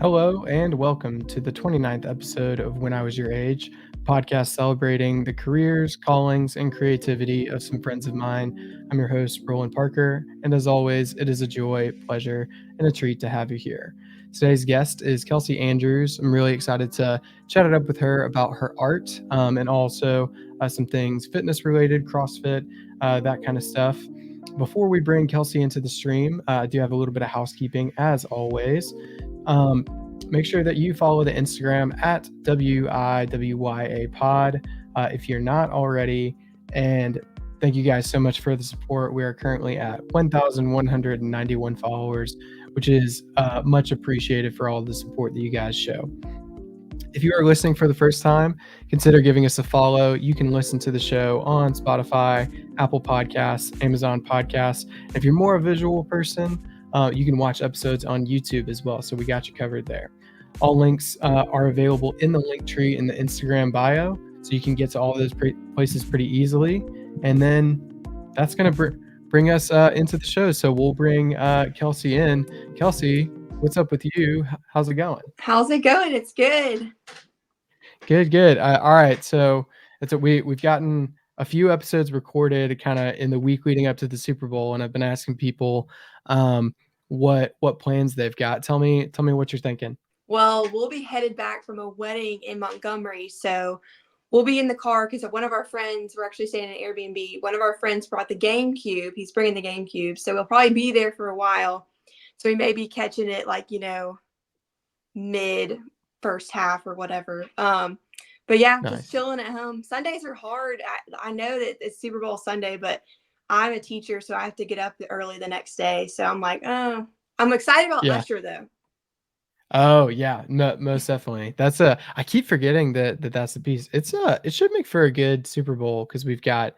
Hello and welcome to the 29th episode of When I Was Your Age, podcast celebrating the careers, callings, and creativity of some friends of mine. I'm your host, Roland Parker, and as always, it is a joy, pleasure, and a treat to have you here. Today's guest is Kelsi Andrews. I'm really excited to chat it up with her about her art and also some things fitness related, CrossFit, that kind of stuff. Before we bring Kelsi into the stream, I do have a little bit of housekeeping as always. Um, Make sure that you follow the Instagram at WIWYA pod if you're not already. And thank you guys so much for the support. We are currently at 1,191 followers, which is much appreciated for all the support that you guys show. If you are listening for the first time, consider giving us a follow. You can listen to the show on Spotify, Apple Podcasts, Amazon Podcasts. If you're more a visual person, you can watch episodes on YouTube as well. So we got you covered there. All links are available in the link tree in the Instagram bio. So you can get to all those places pretty easily. And then that's going to bring us into the show. So we'll bring Kelsi in. Kelsi, what's up with you? How's it going? How's it going? It's good. Good, good. All right, so we've gotten a few episodes recorded kind of in the week leading up to the Super Bowl, and I've been asking people what plans they've got. Tell me what you're thinking. Well, we'll be headed back from a wedding in Montgomery. So we'll be in the car because one of our friends, we're actually staying in an Airbnb. One of our friends brought the GameCube. He's bringing the GameCube. So we'll probably be there for a while. So we may be catching it like, mid first half or whatever. But yeah, Nice. just chilling at home. Sundays are hard. I know that it's Super Bowl Sunday, but I'm a teacher, so I have to get up early the next day. So I'm like, oh, I'm excited about Yeah. Usher though. Oh yeah, no, most definitely. I keep forgetting that's the piece. It should make for a good Super Bowl because we've got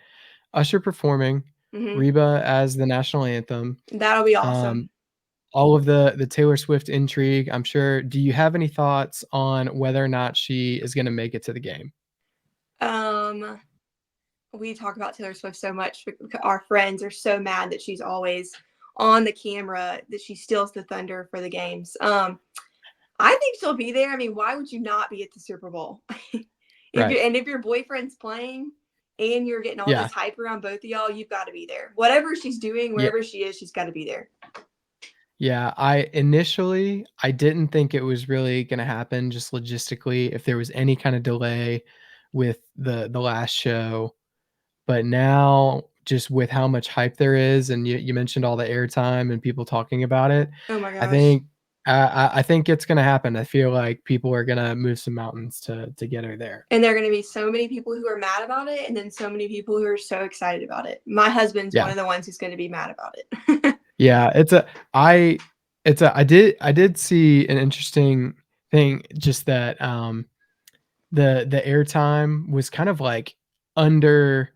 Usher performing, Mm-hmm. Reba as the national anthem. That'll be awesome. Um, all of the Taylor Swift intrigue, I'm sure. Do you have any thoughts on whether or not she is going to make it to the game? Um, we talk about Taylor Swift so much. Our friends are so mad that she's always on the camera, that she steals the thunder for the games. I think she'll be there. I mean, why would you not be at the Super Bowl? Right. If your boyfriend's playing and you're getting all Yeah. this hype around both of y'all, you've got to be there. Whatever she's doing, Yeah. wherever she is, she's got to be there. Yeah. I didn't think it was really going to happen just logistically if there was any kind of delay with the last show. But now just with how much hype there is, and you mentioned all the airtime and people talking about it, Oh my I gosh. think I think it's gonna happen. I feel like people are gonna move some mountains to get her there. And there are going to be so many people who are mad about it, and then so many people who are so excited about it. My husband's one Yeah. of the ones who's going to be mad about it. Yeah, I I did see an interesting thing just that the airtime was kind of like under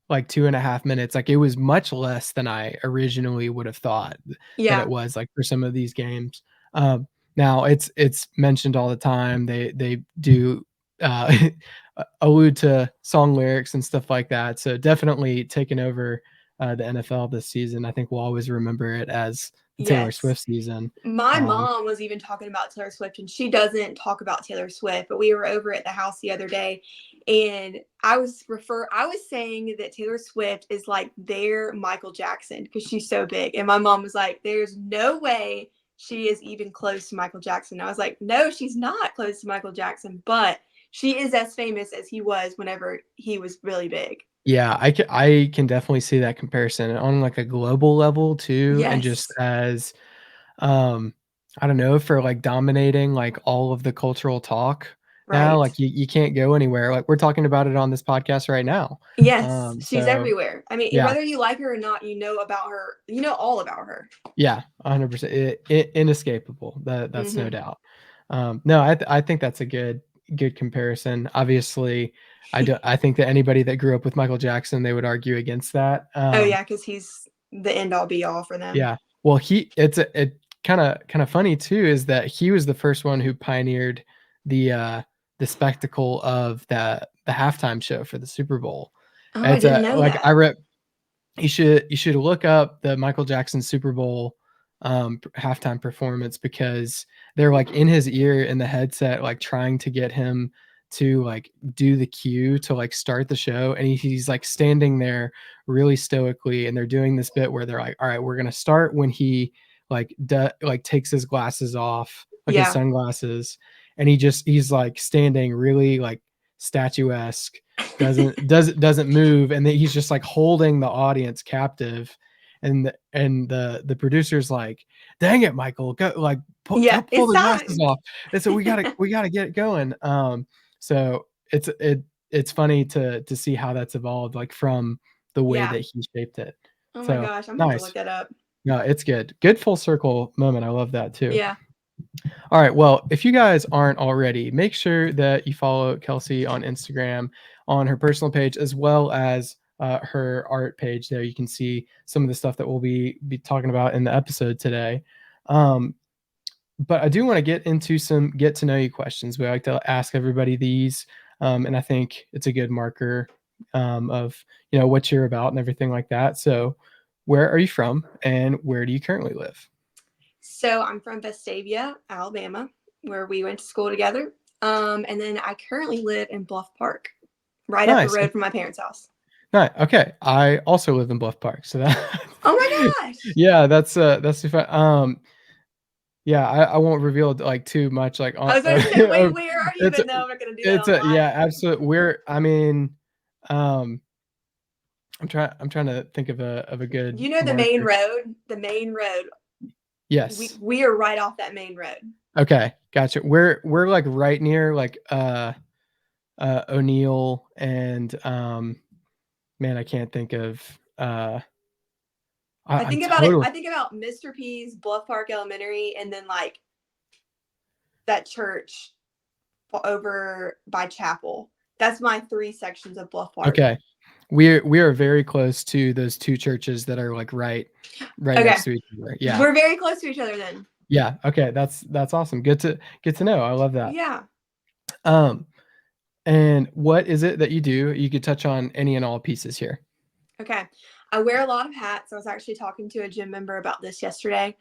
like 2.5 minutes. Like it was much less than I originally would have thought that Yeah. it was like for some of these games. Now it's mentioned all the time. They do uh, allude to song lyrics and stuff like that. So definitely taking over the NFL this season. I think we'll always remember it as the Taylor Yes. Swift season. My Um, mom was even talking about Taylor Swift, and she doesn't talk about Taylor Swift, but we were over at the house the other day, and I was saying that Taylor Swift is like their Michael Jackson because she's so big. And my mom was like, there's no way she is even close to Michael Jackson. I was like, no, she's not close to Michael Jackson, but she is as famous as he was whenever he was really big. Yeah, I can definitely see that comparison on, like, a global level too, and just Yes. as, um, I don't know, for, like, dominating, like, all of the cultural talk now, Right. like, you can't go anywhere, like, we're talking about it on this podcast right now. Yes, she's So everywhere. I mean, yeah, whether you like her or not, you know about her. You know all about her. yeah, 100%, inescapable, that's no Hmm. doubt. No, I think that's a good comparison. Obviously, I think that anybody that grew up with Michael Jackson, they would argue against that. Oh yeah, because he's the end all be all for them. Yeah. Well, it kinda funny too is that he was the first one who pioneered the spectacle of the halftime show for the Super Bowl. Oh, I It's didn't a know like, I that. read you should look up the Michael Jackson Super Bowl, halftime performance because they're like in his ear in the headset, like trying to get him to like do the cue to like start the show, and he's like standing there really stoically, and they're doing this bit where they're like, all right, we're gonna start when he like takes his glasses off, like his Yeah. sunglasses, and he's like standing really like statuesque, doesn't move, and then he's just like holding the audience captive, and the producer's like, dang it, Michael, go like Yeah. pull It's the glasses time. off. And so we gotta get it going. So it's funny to see how that's evolved, like from the way Yeah. that he shaped it. Oh my So gosh. I'm gonna have to look nice. that up. No, it's good. Good full circle moment. I love that too. Yeah. All right. Well, if you guys aren't already, make sure that you follow Kelsi on Instagram on her personal page as well as her art page. There, you can see some of the stuff that we'll be talking about in the episode today. Um, but I do want to get into some get to know you questions. We like to ask everybody these, and I think it's a good marker of what you're about and everything like that. So, where are you from, and where do you currently live? So I'm from Vestavia, Alabama, where we went to school together. And then I currently live in Bluff Park, right up the Nice. road from my parents' house. Nice. Okay. I also live in Bluff Park, so that Oh my gosh. yeah, that's too fun. Yeah, I won't reveal like too much like I on was going to say, wait, where are you? it's But no, I'm not going to do that it's a online. yeah, absolute we're I mean, um I'm trying to think of a good You know the main marker. road? The main road. We Yes. we are right off that main road. Okay, gotcha. We're like right near like O'Neill and man, I can't think of I'm totally I think about Mr. P's, Bluff Park Elementary, and then like that church over by Chapel. That's my three sections of Bluff Park. okay. We are very close to those two churches that are like right Okay. next to each other. Yeah. We're very close to each other then. Yeah. Okay. That's awesome. Good to know. I love that. Yeah. Um, and what is it that you do? You could touch on any and all pieces here. Okay. I wear a lot of hats. I was actually talking to a gym member about this yesterday.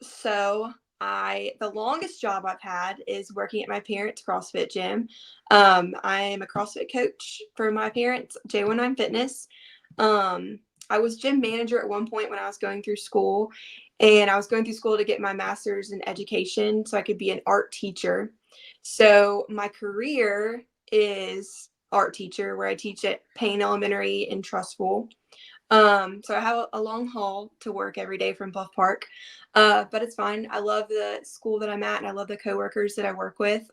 So the longest job I've had is working at my parents' CrossFit gym. I am a CrossFit coach for my parents, J19 Fitness. I was gym manager at one point when I was going through school, and I was going through school to get my master's in education so I could be an art teacher. So my career is art teacher, where I teach at Payne Elementary in Trustful. So I have a long haul to work every day from Bluff Park, but it's fine. I love the school that I'm at, and I love the coworkers that I work with.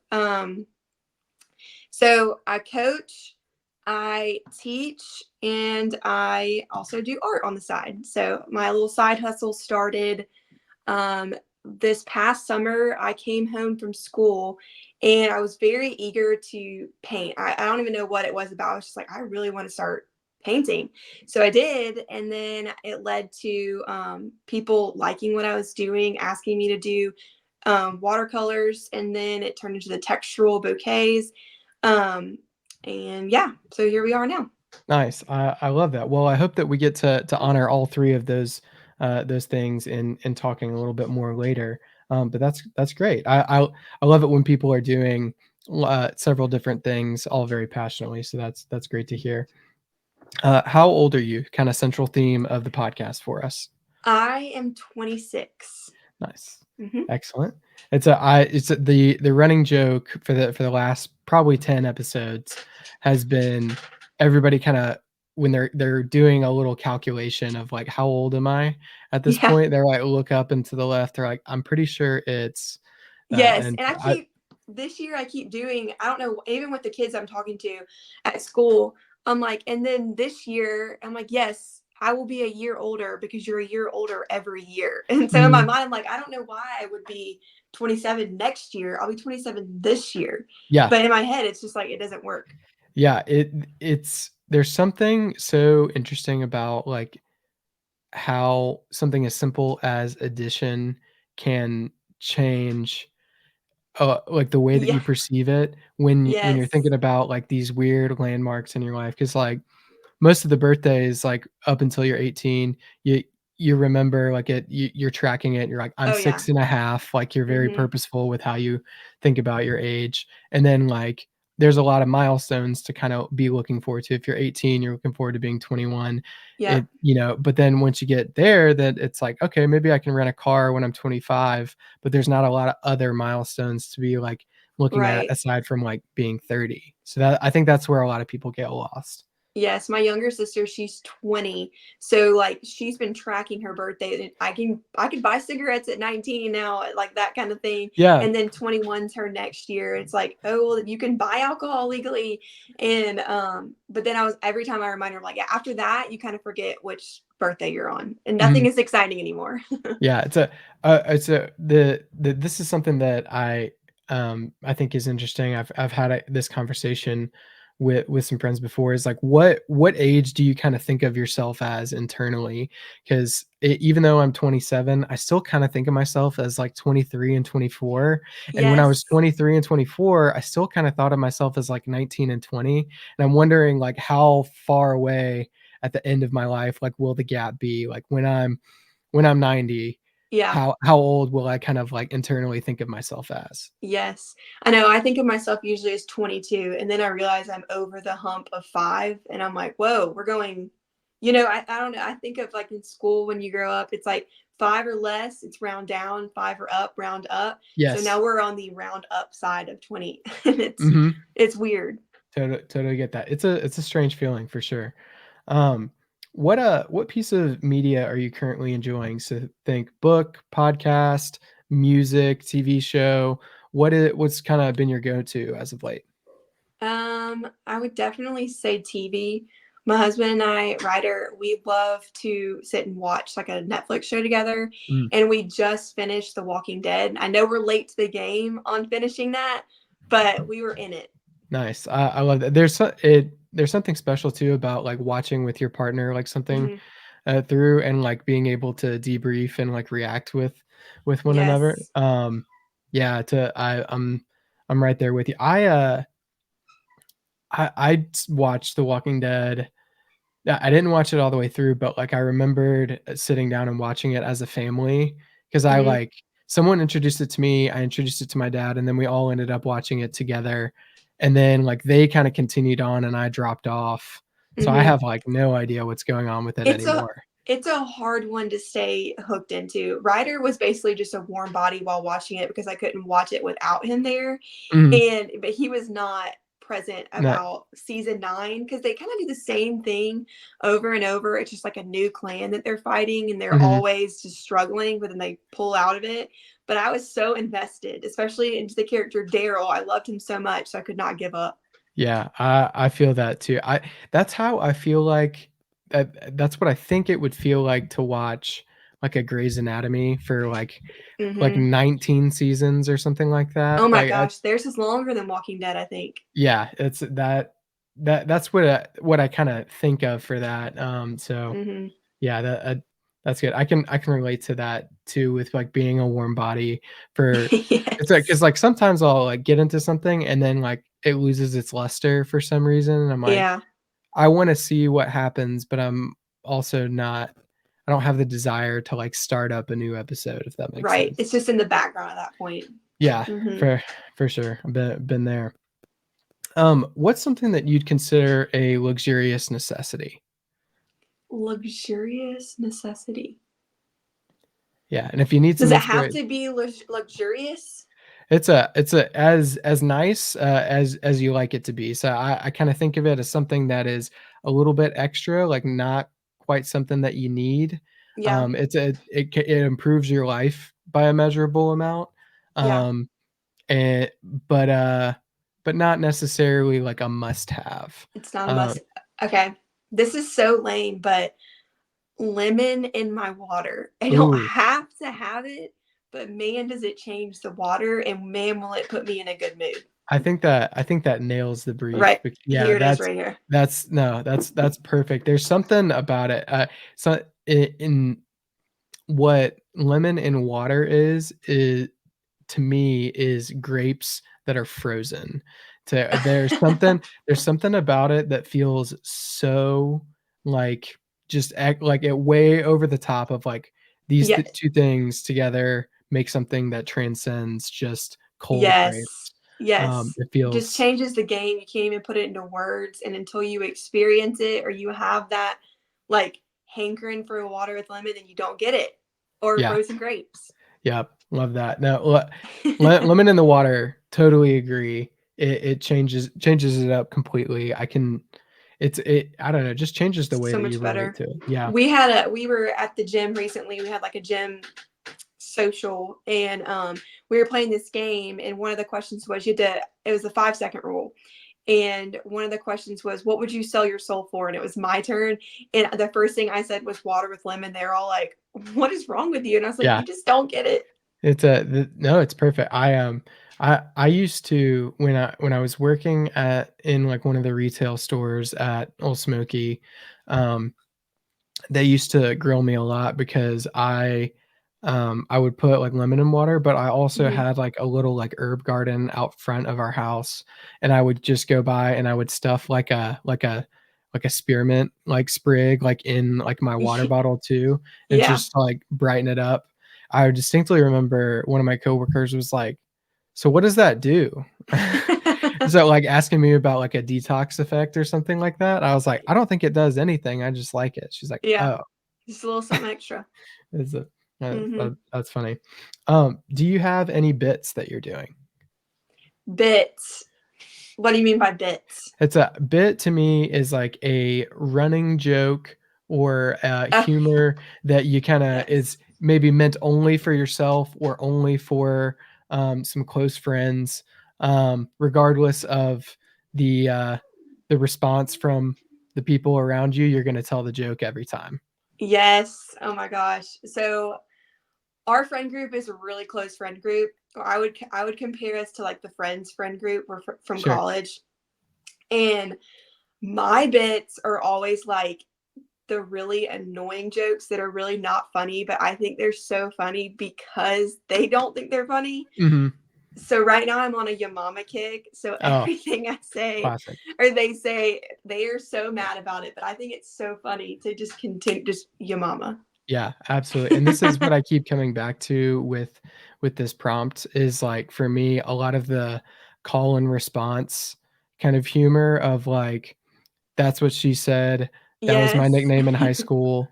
So I coach, I teach, and I also do art on the side. So my little side hustle started this past summer. I came home from school and I was very eager to paint. I don't even know what it was about. I was just like, I really want to start painting. So I did. And then it led to people liking what I was doing, asking me to do watercolors. And then it turned into the textural bouquets. And yeah, so here we are now. Nice. I love that. Well, I hope that we get to honor all three of those things in talking a little bit more later. But that's great. I love it when people are doing several different things all very passionately. So that's great to hear. How old are you? Kind of central theme of the podcast for us. I am 26. Nice. Mm-hmm. Excellent. The running joke for the last probably 10 episodes has been everybody kind of when they're doing a little calculation of like how old am I at this Yeah. point, they're like look up and to the left, they're like, I'm pretty sure it's that. Yes. And And I this year I keep doing, I don't know, even with the kids I'm talking to at school, I'm like, and then this year, I'm like, yes, I will be a year older because you're a year older every year. And so in my mm, mind, I'm like, I don't know why I would be 27 next year. I'll be 27 this year. yeah. But in my head, it's just like, it doesn't work. Yeah, it's there's something so interesting about like how something as simple as addition can change like the way that Yeah. you perceive it when you're Yes. thinking about like these weird landmarks in your life, because like most of the birthdays like up until you're 18, you remember, like, you're tracking it, you're like, "I'm Oh yeah. 6.5," like, you're very Mhm. purposeful with how you think about your age, and then, like, there's a lot of milestones to kinda be looking forward to. If you're 18, you're looking forward to being 21. Yeah. But then once you get there, then it's like, "Okay, maybe I can rent a car when I'm 25," but there's not a lot of other milestones to be, like, looking at Right. aside from, like, being 30. So that I think that's where a lot of people get lost. Yes, my younger sister, she's 20. So like she's been tracking her birthday. And I can buy cigarettes at 19 now, like that kind of thing. Yeah, And then 21's her next year. It's like, oh well, you can buy alcohol legally. And but then I was every time I remind her, like, yeah, after that, you kind of forget which birthday you're on. And nothing mhm. is exciting anymore. Yeah, it's a the this is something that I think is interesting. I've had this conversation with some friends before. Is like, what age do you kind of think of yourself as internally? Because even though I'm 27, I still kind of think of myself as like 23 and 24. And when I was Yes. 23 and 24, I still kind of thought of myself as like 19 and 20. And I'm wondering like how far away at the end of my life, like, will the gap be? Like when I'm 90, Yeah. how old will I kind of, like, internally think of myself as? Yes. I know, I think of myself usually as 22, and then I realize I'm over the hump of 5, and I'm like, "Whoa, we're going." I don't know, I think of, like, in school when you grow up, it's like 5 or less, it's round down, 5 or up, round up. So Yes. now we're on the round up side of 20, and Mhm. it's weird. Totally get that. It's a strange feeling for sure. Um, what piece of media are you currently enjoying? So think book, podcast, music, TV show. What's kinda been your go-to as of late? I would definitely say TV. My husband and I, Ryder, we love to sit and watch like a Netflix show together. Mm. And we just finished The Walking Dead. I know we're late to the game on finishing that, but we were in it. Nice. I love that. There's something special too about, like, watching with your partner, like, something, Mhm. through and, like, being able to debrief and, like, react with one another. Yes. Yeah, I'm right there with you. I watched The Walking Dead. Yeah, I didn't watch it all the way through, but, like, I remembered, sitting down and watching it as a family because Mhm. someone introduced it to me, I introduced it to my dad, and then we all ended up watching it together, and then, like, they kinda continued on and I dropped off, so I Mhm. have, like, no idea what's going on with it It's a anymore. it's a hard one to stay hooked into. Ryder was basically just a warm body while watching it because I couldn't watch it without him there. Mhm. But he was not present No. about season 9 because they kind of do the same thing over and over. It's just like a new clan that they're fighting and they're Mhm. always just struggling, but then they pull out of it. But I was so invested, especially into the character Daryl. I loved him so much, so I could not give up. Yeah, I feel that too. I That's how I feel like that's what I think it would feel like to watch, like, a Grey's Anatomy for, like Hmm. 19 seasons or something like Oh that. my gosh, theirs is longer than Walking Dead, I think. Yeah, it's that's what I kinda think of for that, so, Hmm. yeah, that's good. I can relate to that too with, like, being a warm body for it's like Yes. 'cause, like, sometimes I'll, like, get into something and then, like, it loses its luster for some reason, and I'm like, Yeah, I wanna see what happens, but I'm also not I don't have the desire to, like, start up a new episode, if that makes right. sense. It's just in the background at that point. Yeah, Mhm. for sure. I've been there. What's something that you'd consider a luxurious necessity? Luxurious necessity. Yeah, and if you need Does some it have inspiration, to be luxurious? it's a as nice, as you like it to be. So I kinda think of it as something that is a little bit extra, like, not quite something that you need. Yeah, It improves your life by a measurable amount, yeah. um, and but, uh, but not necessarily like a must-have. It's not a Um must. Okay. This is so lame, but lemon in my water. I don't Ooh. have to have it, but man, does it change the water, and man, will it put me in a good mood. I think that nails the brief, Right. yeah, Here it is right here. that's no, that's perfect. There's something about it, so in what lemon in water is to me, is grapes that are frozen. There's something about it that feels so, like, just act like it way over the top of like these Yeah. two things together make something that transcends just cold Yes. grapes. Yes. It Just feels changes the game. You can't even put it into words. And until you experience it or you have that like hankering for water with lemon, then you don't get it. Or yeah, frozen grapes. yeah, love that. No, lemon in the water, totally agree. It changes it up completely. I don't know, just changes the way So that you much relate better. to it. Yeah, We were at the gym recently. We had like a gym social and we were playing this game and one of the questions was it was a 5 second rule. And one of the questions was, what would you sell your soul for? And it was my turn. And the first thing I said was water with lemon. They're all like, what is wrong with you? And I was like, yeah. you just don't get it. It's a no, it's perfect. I used to when I was working at in like one of the retail stores at Old Smoky, um, they used to grill me a lot because I would put like lemon in water, but I also Mhm. had like a little like herb garden out front of our house, and I would just go by and I would stuff like a spearmint like sprig like in like my water bottle too, and Yeah. just like brighten it up. I distinctly remember one of my coworkers was like, "So what does that do?" So, like, asking me about, like, a detox effect or something like that. I was like, "I don't think it does anything, I just like it." She's like, Yeah. "Oh." Just a little something extra. Is it Hmm. that's funny. Do you have any bits that you're doing? Bits. What do you mean by bits? It's a bit to me is like a running joke or, Oh, humor that you kinda yes. is maybe meant only for yourself or only for, some close friends, regardless of the, uh, the response from the people around you, you're gonna tell the joke every time. Yes. Oh my gosh. So our friend group is a really close friend group. I would compare us to like the friends friend group from Sure. college. And my bits are always like the really annoying jokes that are really not funny, but I think they're so funny because they don't think they're funny. Mhm. So right now I'm on a your mama kick. So Oh, everything I say classic. or they say, they are so mad about it. But I think it's so funny to just continue just your mama. Yeah, absolutely, and this is what I keep coming back to with this prompt is, like, for me, a lot of the call and response kind of humor of, like, "That's what she said. That was my Yes. nickname in high school.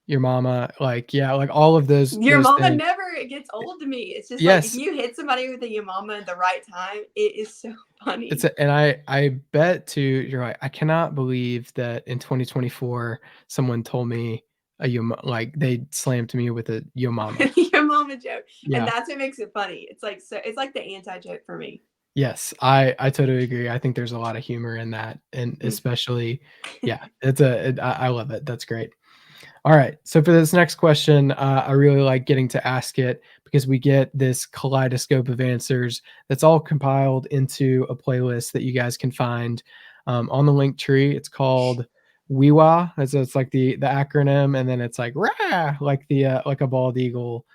Your mama," like, yeah, like, all of Your those mama things. never gets old to me. It's just like if Yes, you hit somebody with a your mama at the right time, it is so it's funny. a and I bet too you're right, I cannot believe that in 2024, someone told me a yo like, they slammed me with a "yo mama." Your mama joke. And Yeah. that's what makes it funny. It's like so it's like the anti joke for me. Yes, I totally agree. I think there's a lot of humor in that, and Mm. especially yeah, I love it. That's great. Alright, so for this next question, I really like getting to ask it because we get this kaleidoscope of answers that's all compiled into a playlist that you guys can find, on the link tree. It's called WEWA, as it's like the acronym, and then it's like "Rah!" Like a bald eagle,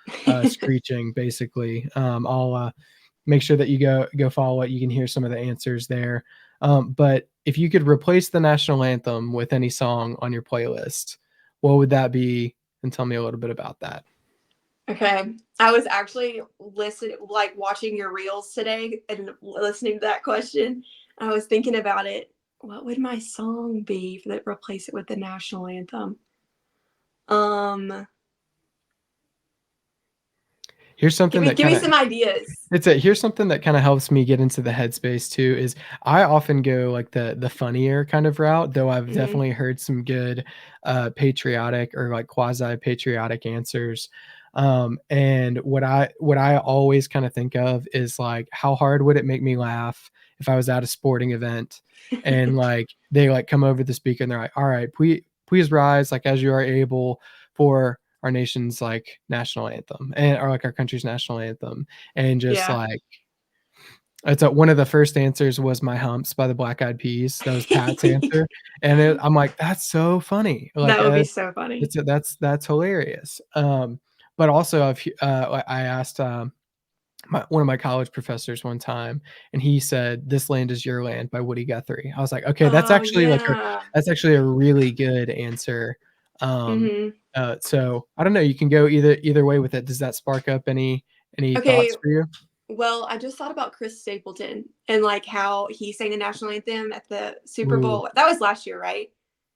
screeching, basically. I'll make sure that you go follow it. You can hear some of the answers there. But if you could replace the national anthem with any song on your playlist, what would that be? And tell me a little bit about that. Okay. I was actually listening, like watching your reels today and listening to that question. I was thinking about it. What would my song be for that replace it with the national anthem? Um, Here's something that give me kinda some ideas. here's something that kinda helps me get into the headspace too, is I often go like the funnier kind of route, though I've Hmm. definitely heard some good, patriotic or like quasi patriotic answers. And what I always kinda think of is like, how hard would it make me laugh if I was at a sporting event and like they like come over the speaker and they're like, "All right, please rise like as you are able for our nation's like national anthem and or like our country's national anthem," and just Yeah. like it's one of the first answers was "My Humps" by the Black Eyed Peas. That was Pat's answer, and I'm like, "That's so funny." Like, That would be so funny. that's hilarious. But also like I asked, one of my college professors one time, and he said, "This Land Is Your Land" by Woody Guthrie. I was like, "Okay, Oh yeah. that's actually a really good answer." Um, Hmm. so I don't know. You can go either way with it. Does that spark up any Okay, thoughts for you? well, I just thought about Chris Stapleton and like how he sang the national anthem at the Super Ooh, Bowl. That was last year, right?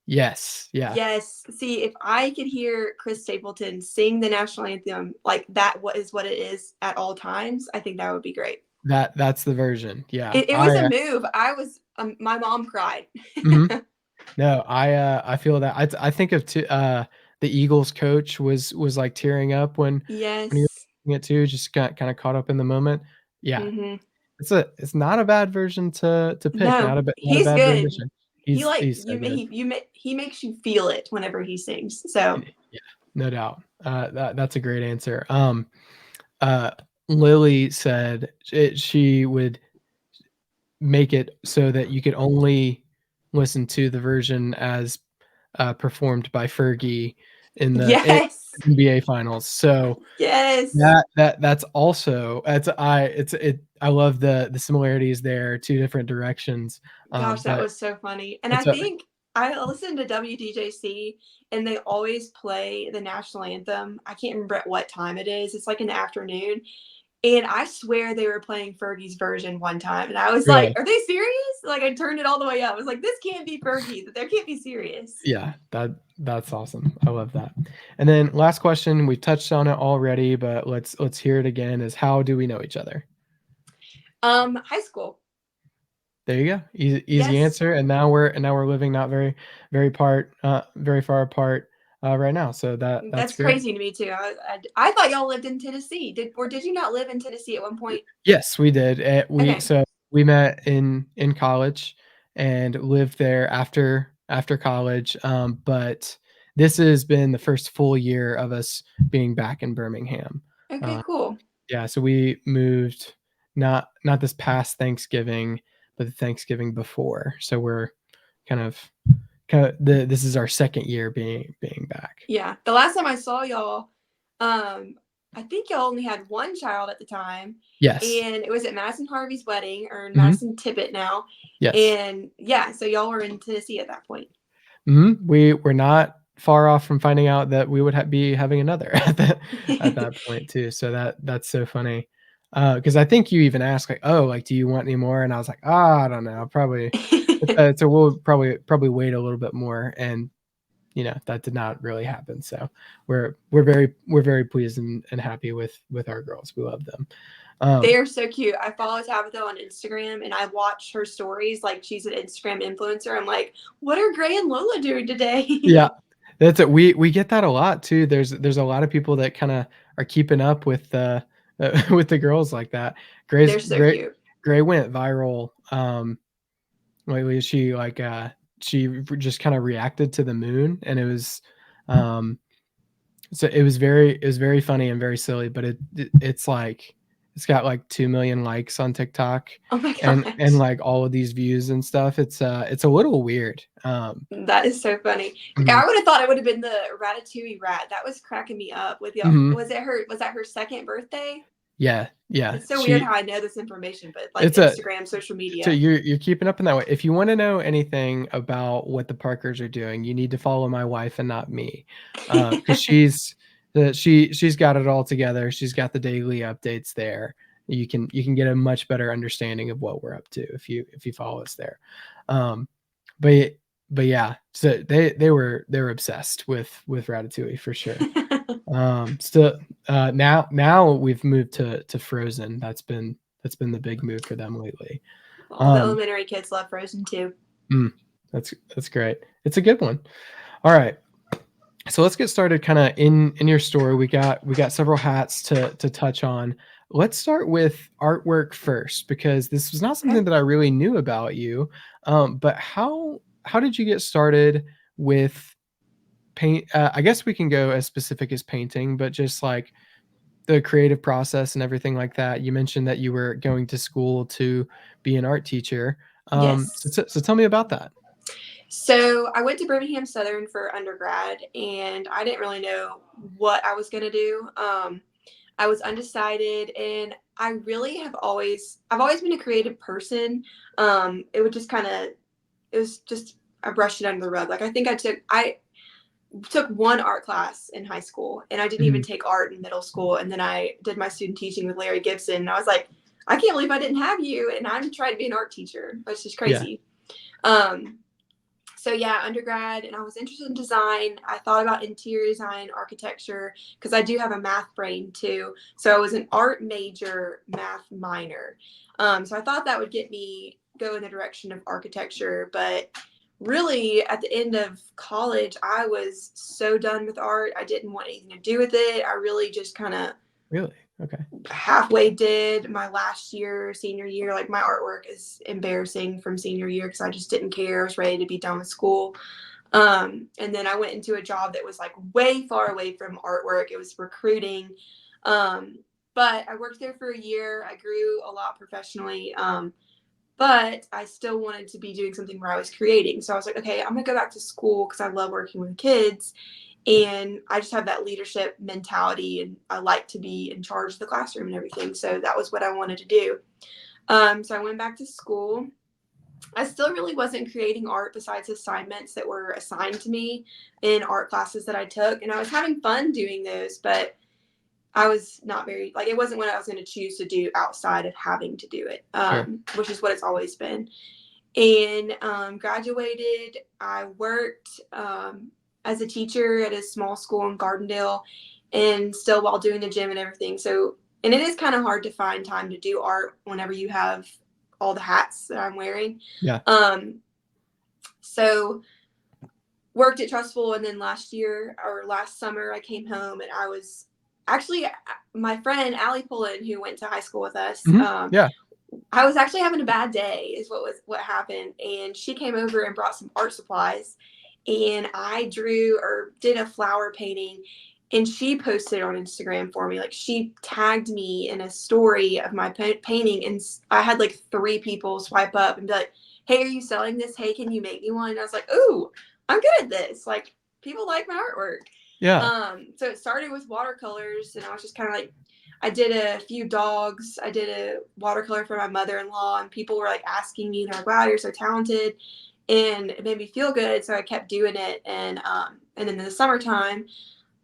yes, yeah. Yes. See, if I could hear Chris Stapleton sing the national anthem like that, what it is at all times, I think that would be great. That's the version. Yeah, It was a move. My mom cried. mhm. No, I feel that. I think of the Eagles coach was like tearing up when he was Yes. singing it too. Just got kind of caught up in the moment. Yeah, Hmm. it's not a bad version to pick. No, Not a he's bad good. rendition. He like He's so you. good. He makes you feel it whenever he sings. So Yeah, no doubt. That's a great answer. Uh, Lily said she would make it so that you could only listen to the version as, performed by Fergie in the yes, NBA finals. So yes. that's also I love the similarities there, 2 different directions, Gosh, that but was so funny. And I it's a think I listened to WDJC and they always play the national anthem. I can't remember at what time it is. It's like in the afternoon. And I swear they were playing Fergie's version one time. And I was like, really. are they serious? Like I turned it all the way up. I was like, this can't be Fergie. That can't be serious. Yeah, that's awesome. I love that. And then last question, we touched on it already, but let's hear it again, is how do we know each other? High school. There you go. Easy Yes. answer, and now we're living not very far apart, right now, so that's That's great. crazy to me too. I thought y'all lived in Tennessee. Did you not live in Tennessee at one point? Yes, we did, Okay. we met in college and lived there after college, but this has been the first full year of us being back in Birmingham. Okay, Uh, cool. yeah, so we moved not this past Thanksgiving, but the Thanksgiving before, so we're kind of this is our second year being back. Yeah. The last time I saw y'all, um, I think y'all only had one child at the time, Yes. and it was at Madison Harvey's wedding, or Mhm. Madison Tippett now. Yes. And yeah, so y'all were in Tennessee at that point. Mhm. We were not far off from finding out that we would be having another at that point too, so that's so funny. Because I think you even asked, like, "Oh, like, do you want any more?" And I was like, "Ah, I don't know, probably so we'll probably wait a little bit more," and, that did not really happen, so we're very pleased and happy with our girls. We love them. They Um, are so cute. I follow Tabitha on Instagram and I watch her stories like she's an Instagram influencer. I'm like, what are Gray and Lola doing yeah. today? That's it. We get that a lot too. There's a lot of people that kinda are keeping up with the with the girls like that. They're so cute. Gray went viral, lately. She just kinda reacted to the moon, and um, it was very funny and very silly, but it's like it's got like 2,000,000 likes on TikTok Oh my and gosh. like all of these views and stuff. It's a little weird. That is so funny. Mhm, I would have thought it would have been the Ratatouille rat. That was cracking me up with y'all. mhm. Was that her second birthday? Yeah, yeah. It's so weird how I know this information, but like It's a Instagram, social So media. you're keeping up in that way. If you wanna know anything about what the Parkers are doing, you need to follow my wife and not me, because she's got it all together. She's got the daily updates there. You can get a much better understanding of what we're up to if you follow us there. Um, but but yeah, so they were obsessed with Ratatouille for sure. Still, now we've moved to Frozen. That's been the big move for them lately. All the Um, elementary kids love Frozen too. mm, that's great. It's a good one. All right. So let's get started kinda in your story. We got several hats to touch on. Let's start with artwork first because this was not Okay. something that I really knew about you. But how did you get started with paint? I guess we can go as specific as painting, but just like the creative process and everything like that. You mentioned that you were going to school to be an art teacher. Yes. So tell me about that. So I went to Birmingham Southern for undergrad, and I didn't really know what I was gonna do. I was undecided, and I've always been a creative person. It would just kind of, it was just I brushed it under the rug. Like I think I took took one art class in high school, and I didn't even Mhm. take art in middle school. And then I did my student teaching with Larry Gibson. And I was like, I can't believe I didn't have you. And I'm trying to be an art teacher, which is Yeah. crazy. Um, so yeah, undergrad, and I was interested in design. I thought about interior design, architecture, because I do have a math brain too. So I was an art major, math minor. So I thought that would get me go in the direction of architecture, but really at the end of college, I was so done with art. I didn't want anything to do with it. I really just kind of Really? Okay. halfway did my last year, senior year. Like my artwork is embarrassing from senior year because I just didn't care. I was ready to be done with school. And then I went into a job that was like way far away from artwork. It was recruiting. Um, but I worked there for a year. I grew a lot professionally. But I still wanted to be doing something where I was creating. So I was like, okay, I'm gonna go back to school because I love working with kids. And I just have that leadership mentality, and I like to be in charge of the classroom and everything. So that was what I wanted to do. So I went back to school. I still really wasn't creating art besides assignments that were assigned to me in art classes that I took. And I was having fun doing those, but I was not very, like, it wasn't what I was going to choose to do outside of having to do it, Sure. which is what it's always been. And graduated. I worked as a teacher at a small school in Gardendale, and still while doing the gym and everything. So, and it is kind of hard to find time to do art whenever you have all the hats that I'm wearing. Yeah. Um, so worked at Trustful, and then last year or last summer I came home, and I was actually my friend Allie Pullen, who went to high school with us. Mhm. Yeah. I was actually having a bad day, is what happened, and she came over and brought some art supplies, and I drew or did a flower painting, and she posted it on Instagram for me. Like she tagged me in a story of my painting, and I had like 3 people swipe up and be like, "Hey, are you selling this? Hey, can you make me one?" And I was like, "Ooh, I'm good at this. Like people like my artwork." Yeah. So it started with watercolors, and I was just kind of like, I did a few dogs. I did a watercolor for my mother-in-law, and people were like asking me, they're like, "Wow, you're so talented," and it made me feel good. So I kept doing it, and then in the summertime,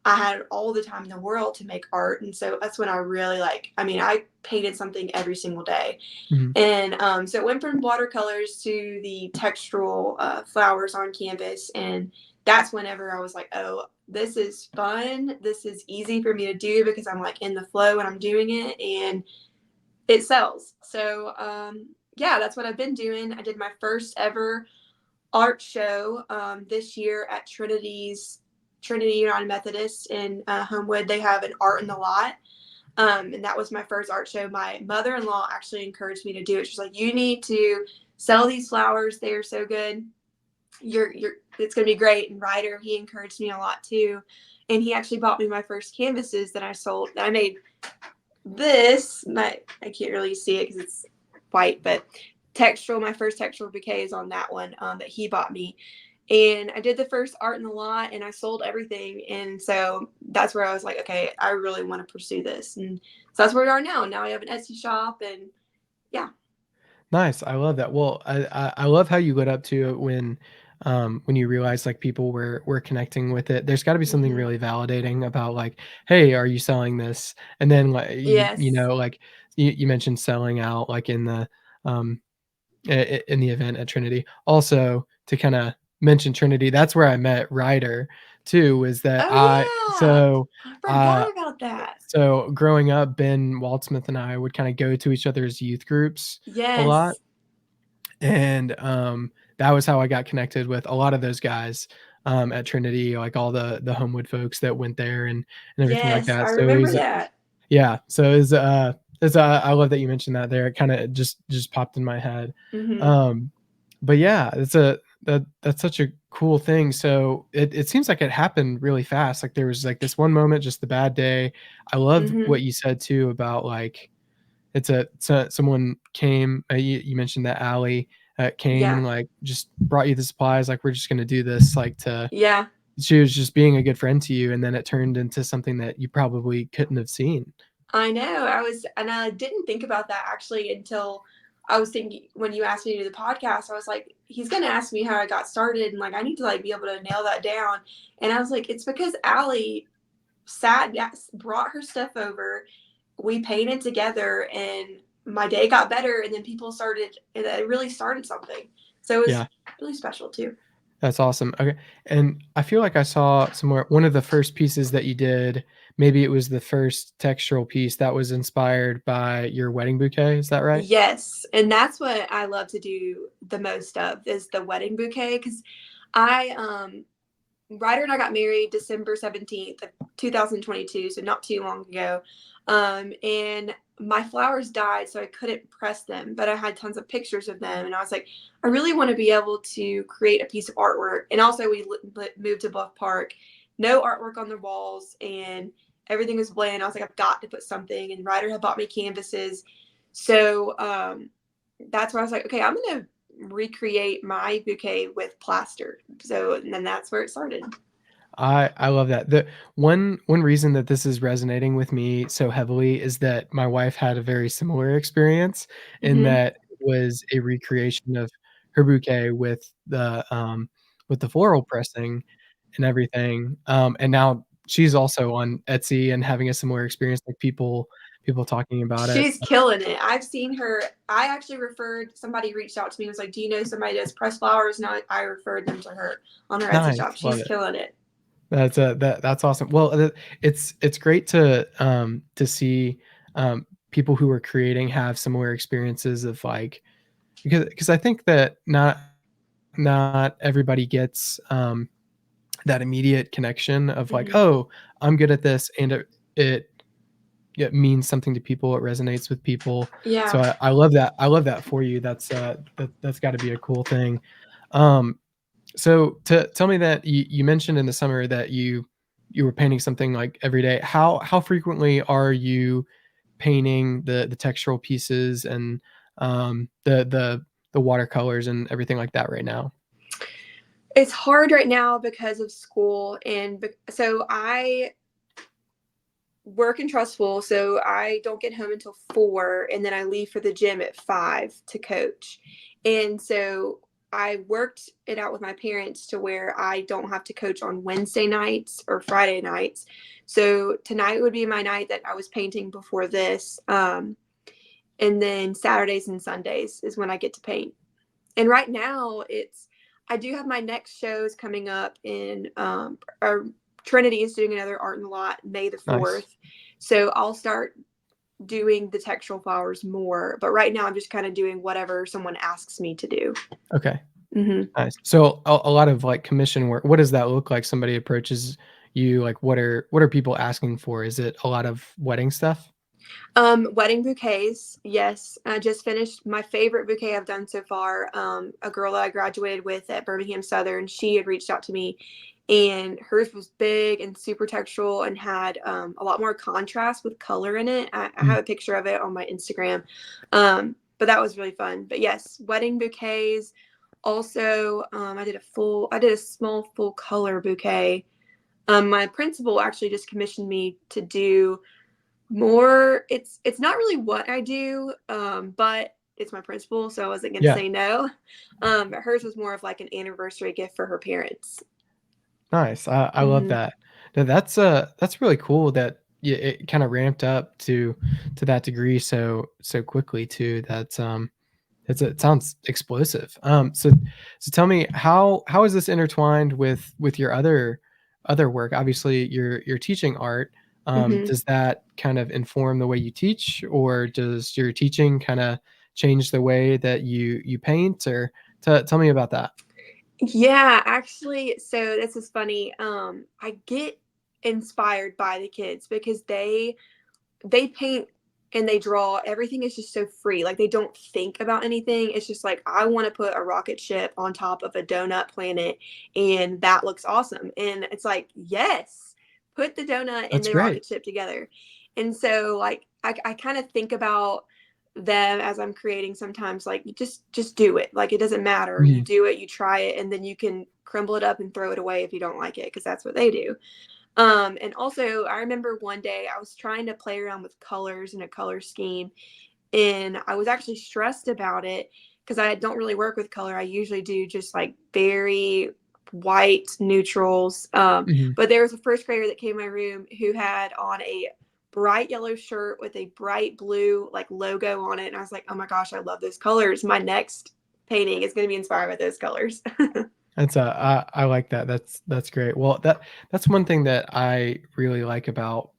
I had all the time in the world to make art, and so that's when I really like. I mean, I painted something every single day, Mhm. and so it went from watercolors to the textural flowers on canvas. And that's whenever I was like, oh, this is fun. This is easy for me to do because I'm like in the flow and I'm doing it, and it sells. So yeah, that's what I've been doing. I did my first ever art show this year at Trinity United Methodist in Homewood. They have an art in the lot, and that was my first art show. My mother-in-law actually encouraged me to do it. She's like, "You need to sell these flowers. They are so good. You're it's gonna be great." And Ryder, he encouraged me a lot too. And he actually bought me my first canvases that I sold. That I made this. I can't really see it because it's white, but textural. My first textural bouquet is on that one that he bought me. And I did the first art in the lot, and I sold everything. And so that's where I was like, okay, I really want to pursue this. And so that's where we are now. Now we have an Etsy shop, and yeah. Nice. I love that. Well, I love how you got up to it when you realized like people were connecting with it. There's got to be something Mm-hmm. really validating about like, hey, are you selling this? And then like you Yes. know like you mentioned selling out like in the um in the event at Trinity. Also, to kind of mention Trinity, that's where I met Ryder too. Is that Oh yeah, I uh forgot about that. so growing up, Ben Waldsmith and I would kind of go to each other's youth groups a lot, Yes. and that was how I got connected with a lot of those guys at Trinity, like all the Homewood folks that went there and everything like Yes, I that. So it remember was that. yeah. So I love that you mentioned that there. It kind of just popped in my head. Mm-hmm. Um, but yeah, that's such a cool thing. So it seems like it happened really fast. Like there was like this one moment, just the bad day. I love Mm-hmm. what you said too about like someone came. You mentioned that Allie came Yeah. and like just brought you the supplies. Like we're just gonna do this. Like to Yeah. she was just being a good friend to you, and then it turned into something that you probably couldn't have seen. I know. I was, and I didn't think about that actually until I was thinking when you asked me to do the podcast, I was like, he's going to ask me how I got started. And like, I need to like be able to nail that down. And I was like, it's because Allie brought her stuff over. We painted together and my day got better. And then people started, it really started something. So it was Yeah. really special too. That's awesome. Okay. And I feel like I saw somewhere one of the first pieces that you did, maybe it was the first textural piece that was inspired by your wedding bouquet. Is that right? Yes. And that's what I love to do the most of is the wedding bouquet. Cause I, Ryder and I got married December 17th of 2022, so not too long ago. And my flowers died, so I couldn't press them, but I had tons of pictures of them. And I was like, I really want to be able to create a piece of artwork. And also, we moved to Bluff Park, no artwork on the walls, and everything was bland. I was like, I've got to put something. And Ryder had bought me canvases. So that's where I was like, okay, I'm going to recreate my bouquet with plaster. So and then that's where it started. I love that. The one reason that this is resonating with me so heavily is that my wife had a very similar experience in Mm-hmm. that it was a recreation of her bouquet with the floral pressing and everything. And now she's also on Etsy and having a similar experience, like people talking about it. She's killing it. I've seen her. I actually referred somebody reached out to me and was like, do you know somebody that does press flowers? And I referred them to her on her Etsy Nice, shop. love She's it. killing it. That's awesome. Well, it's great to see, people who are creating have similar experiences of, like because I think that not everybody gets, that immediate connection of like, Mm-hmm. "Oh, I'm good at this," and it it means something to people, it resonates with people. Yeah. So I love that for you. That's gotta be a cool thing. Um, so to tell me that you mentioned in the summer that you were painting something like every day. How frequently are you painting the textural pieces and the watercolors and everything like that right now? It's hard right now because of school. And so I work in trust school. So I don't get home until 4. And then I leave for the gym at 5 to coach. And so I worked it out with my parents to where I don't have to coach on Wednesday nights or Friday nights. So tonight would be my night that I was painting before this. And then Saturdays and Sundays is when I get to paint. And right now I do have my next shows coming up in or Trinity is doing another art in the lot May the Nice. 4th. So I'll start doing the textural flowers more. But right now I'm just kind of doing whatever someone asks me to do. Okay. Mm-hmm. Nice. So a lot of like commission work. What does that look like? Somebody approaches you, like what are people asking for? Is it a lot of wedding stuff? Wedding bouquets. Yes. I just finished my favorite bouquet I've done so far. A girl that I graduated with at Birmingham Southern, she had reached out to me and hers was big and super textural and had a lot more contrast with color in it. I Mm, have a picture of it on my Instagram. But that was really fun. But yes, wedding bouquets. Also, I did a small full color bouquet. My principal actually just commissioned me to do more. It's not really what I do, but it's my principal, so I wasn't gonna yeah. say no. But hers was more of like an anniversary gift for her parents. Nice. I love Hmm. that. Now that's really cool that it kinda ramped up to that degree so quickly too. It sounds explosive. So tell me how is this intertwined with your other work? Obviously, you're teaching art. Hmm. Does that kind of inform the way you teach, or does your teaching kinda change the way that you paint? Or tell me about that. Yeah, actually, so this is funny. I get inspired by the kids because they paint and they draw. Everything is just so free. Like they don't think about anything. It's just like I want to put a rocket ship on top of a donut planet and that looks awesome. And it's like, yes, put the donut and That's the great. rocket ship together. And so like I kind of think about them as I'm creating sometimes like just do it. Like it doesn't matter. You Mhm. do it, you try it, and then you can crumble it up and throw it away if you don't like it, because that's what they do. And also, I remember one day I was trying to play around with colors and a color scheme, and I was actually stressed about it because I don't really work with color. I usually do just like very white neutrals. Mhm. But there was a first grader that came in my room who had on a bright yellow shirt with a bright blue like logo on it, and I was like, oh my gosh, I love those colors. My next painting is going to be inspired by those colors. That's I like that. That's great. Well, that's one thing that I really like about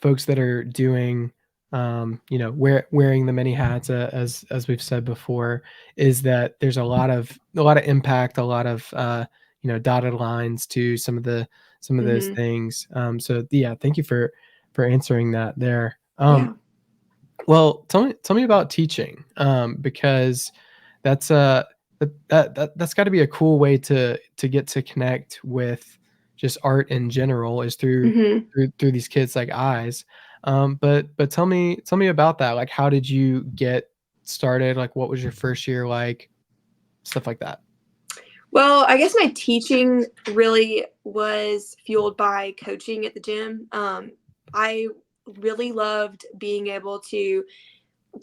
folks that are doing wearing the many hats, as we've said before, is that there's a lot of impact, a lot of dotted lines to some of those Hmm. things. So yeah, thank you for answering that there. Yeah. Well, tell me about teaching, because that's that's got to be a cool way to get to connect with just art in general, is through Hmm. through these kids like eyes. But tell me about that. Like, how did you get started? Like, what was your first year like? Stuff like that. Well, I guess my teaching really was fueled by coaching at the gym. I really loved being able to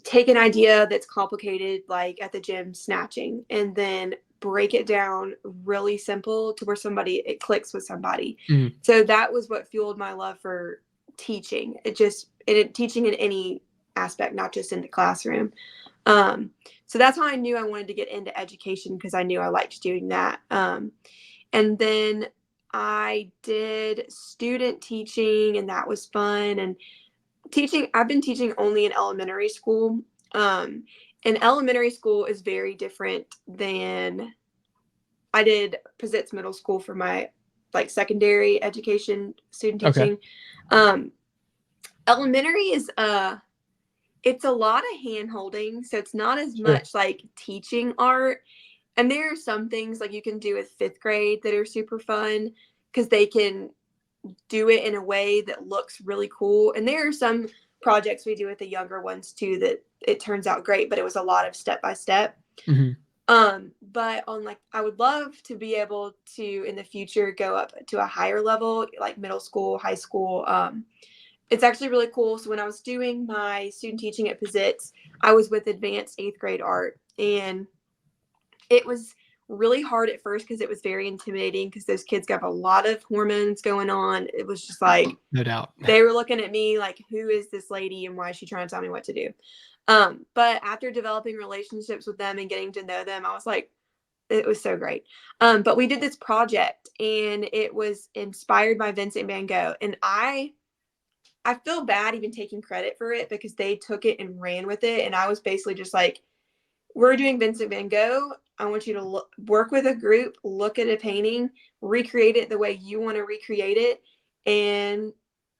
take an idea that's complicated, like at the gym, snatching, and then break it down really simple to where somebody it clicks with somebody. Mhm. So that was what fueled my love for teaching. Teaching in any aspect, not just in the classroom. Um, so that's how I knew I wanted to get into education because I knew I liked doing that. And then I did student teaching, and that was fun. And teaching, I've been teaching only in elementary school. Um, and elementary school is very different than I did Pizzitz Middle School for my like secondary education student Okay. teaching. Um, Elementary is it's a lot of hand holding, so it's not as Sure. much like teaching art. And there are some things like you can do with fifth grade that are super fun because they can do it in a way that looks really cool. And there are some projects we do with the younger ones too that it turns out great, but it was a lot of step by step. Mhm. But on like I would love to be able to in the future go up to a higher level, like middle school, high school. It's actually really cool. So when I was doing my student teaching at Pizzitz, I was with advanced eighth grade art, and it was really hard at first because it was very intimidating because those kids got a lot of hormones going on. It was just like No doubt. they were looking at me like, who is this lady and why is she trying to tell me what to do? But after developing relationships with them and getting to know them, I was like, it was so great. But we did this project and it was inspired by Vincent Van Gogh. And I feel bad even taking credit for it because they took it and ran with it. And I was basically just like, we're doing Vincent Van Gogh. I want you to work with a group, look at a painting, recreate it the way you want to recreate it. And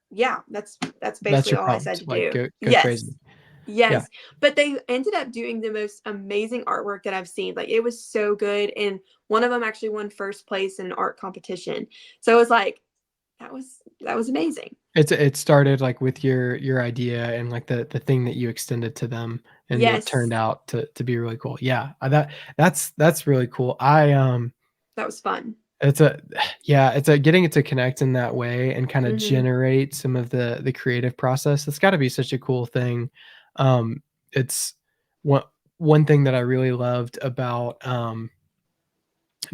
yeah, that's That's basically your all I said prompt. to Like, do. go Yes. crazy. Yeah. Yes. But they ended up doing the most amazing artwork that I've seen. Like it was so good. And one of them actually won first place in an art competition. So it was like, that was amazing. It started, like, with your idea and, like, the thing that you extended to them, and it turned Yes. out to be really cool. Yeah, that's really cool. That was fun. It's a yeah, it's a getting it to connect in that way and kinda Hmm. generate some of the creative process. It's gotta be such a cool thing. It's one one thing that I really loved about,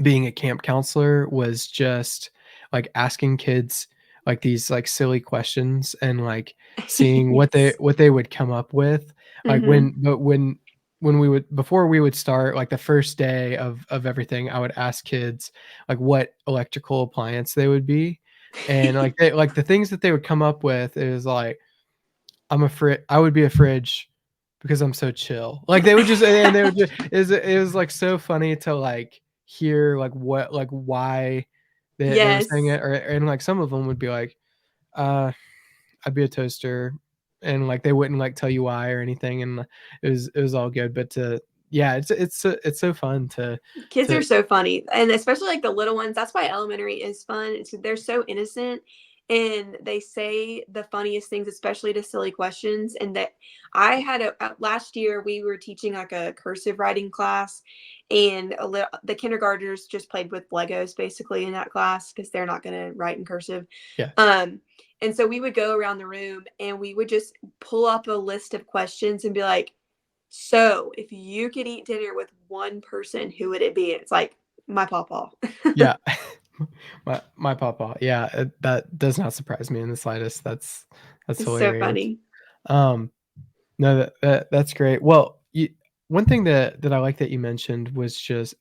being a camp counselor was just like asking kids like these like silly questions and like seeing what they Yes. what they would come up with, like Hmm. when we would before we would start like the first day of everything, I would ask kids like what electrical appliance they would be, and like the things that they would come up with is like I would be a fridge because I'm so chill. Like, they would just and they would just it was, like, so funny to, like, hear, like, what like, why they were saying Yes. it, or and, like, some of them would be like, "Uh, I'd be a toaster," and, like, they wouldn't, like, tell you why or anything, and it was all good, but yeah, it's so fun Kids are to so funny, and especially like the little ones. That's why elementary is fun. They're so innocent, and they say the funniest things, especially to silly questions. And that I had last year we were teaching like a cursive writing class, and the kindergartners just played with Legos basically in that class because they're not going to write in cursive. yeah. Um, And so we would go around the room and we would just pull up a list of questions and be like, so if you could eat dinner with one person, who would it be? And it's like, my pawpaw. Yeah. My papa. Yeah, that does not surprise me in the slightest. That's It's so hilarious. funny. Um, no, that's great. Well, one thing that I like that you mentioned was just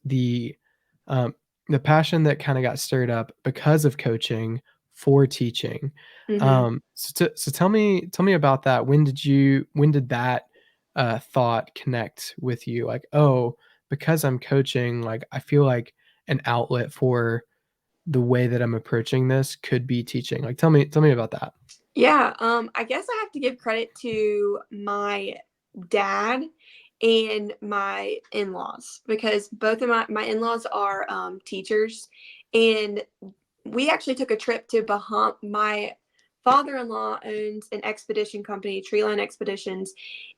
um, the passion that kind of got stirred up because of coaching for teaching. Hmm. So tell me about that. When did that thought connect with you? Like, oh, because I'm coaching, like I feel like an outlet for the way that I'm approaching this could be teaching. Like, tell me about that. Yeah, I guess I have to give credit to my dad and my in-laws because both of my in-laws are teachers, and we actually took a trip to Bahama. My father-in-law owns an expedition company, Treeline Expeditions,